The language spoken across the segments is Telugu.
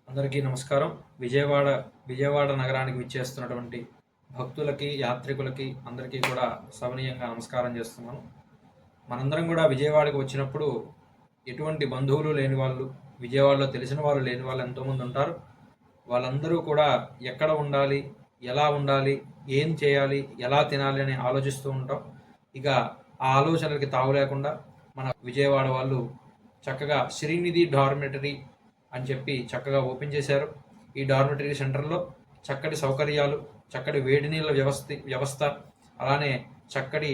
అందరికీ నమస్కారం. విజయవాడ నగరానికి విచ్చేస్తున్నటువంటి భక్తులకి, యాత్రికులకి అందరికీ కూడా సవినీయంగా నమస్కారం చేస్తున్నాను. మనందరం కూడా విజయవాడకి వచ్చినప్పుడు ఎటువంటి బంధువులు లేని వాళ్ళు, విజయవాడలో తెలిసిన వాళ్ళు లేని వాళ్ళు ఎంతోమంది ఉంటారు. వాళ్ళందరూ కూడా ఎక్కడ ఉండాలి, ఎలా ఉండాలి, ఏం చేయాలి, ఎలా తినాలి అని ఆలోచిస్తూ ఉంటాం. ఇక ఆ ఆలోచనలకి తావు లేకుండా మన విజయవాడ వాళ్ళు చక్కగా శ్రీనిధి డార్మెటరీ అని చెప్పి చక్కగా ఓపెన్ చేశారు. ఈ డార్మెటరీ సెంటర్లో చక్కటి సౌకర్యాలు, చక్కటి వేడి నీళ్ళ వ్యవస్థ, అలానే చక్కటి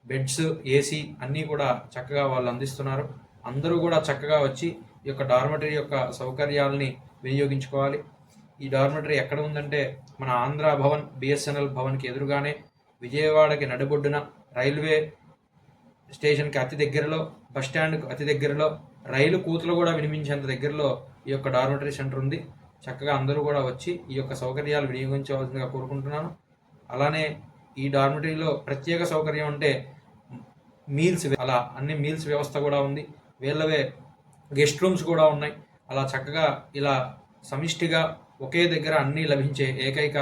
బెడ్స్, ఏసీ అన్నీ కూడా చక్కగా వాళ్ళు అందిస్తున్నారు. అందరూ కూడా చక్కగా వచ్చి ఈ యొక్క డార్మెటరీ యొక్క సౌకర్యాలని వినియోగించుకోవాలి. ఈ డార్మెటరీ ఎక్కడ ఉందంటే మన ఆంధ్ర భవన్, బిఎస్ఎన్ఎల్ భవన్కి ఎదురుగానే, విజయవాడకి నడిబొడ్డున, రైల్వే స్టేషన్కి అతి దగ్గరలో, బస్టాండ్కి అతి దగ్గరలో, రైలు కూతులు కూడా వినిపించేంత దగ్గరలో ఈ యొక్క డార్మెటరీ సెంటర్ ఉంది. చక్కగా అందరూ కూడా వచ్చి ఈ యొక్క సౌకర్యాలు వినియోగించవలసిందిగా కోరుకుంటున్నాను. అలానే ఈ డార్మెటరీలో ప్రత్యేక సౌకర్యం అంటే మీల్స్, అలా అన్ని మీల్స్ వ్యవస్థ కూడా ఉంది. వీళ్ళవే గెస్ట్ రూమ్స్ కూడా ఉన్నాయి. అలా చక్కగా ఇలా సమిష్టిగా ఒకే దగ్గర అన్నీ లభించే ఏకైక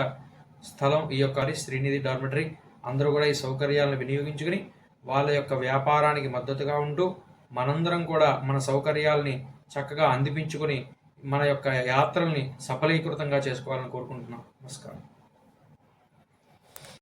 స్థలం ఈ యొక్క శ్రీనిధి డార్మెటరీ. అందరూ కూడా ఈ సౌకర్యాలను వినియోగించుకుని వాళ్ళ యొక్క వ్యాపారానికి మద్దతుగా ఉంటూ మనందరం కూడా మన సౌకర్యాలని చక్కగా అందిపించుకొని మన యొక్క యాత్రల్ని సఫలీకృతంగా చేసుకోవాలని కోరుకుంటున్నాం. నమస్కారం.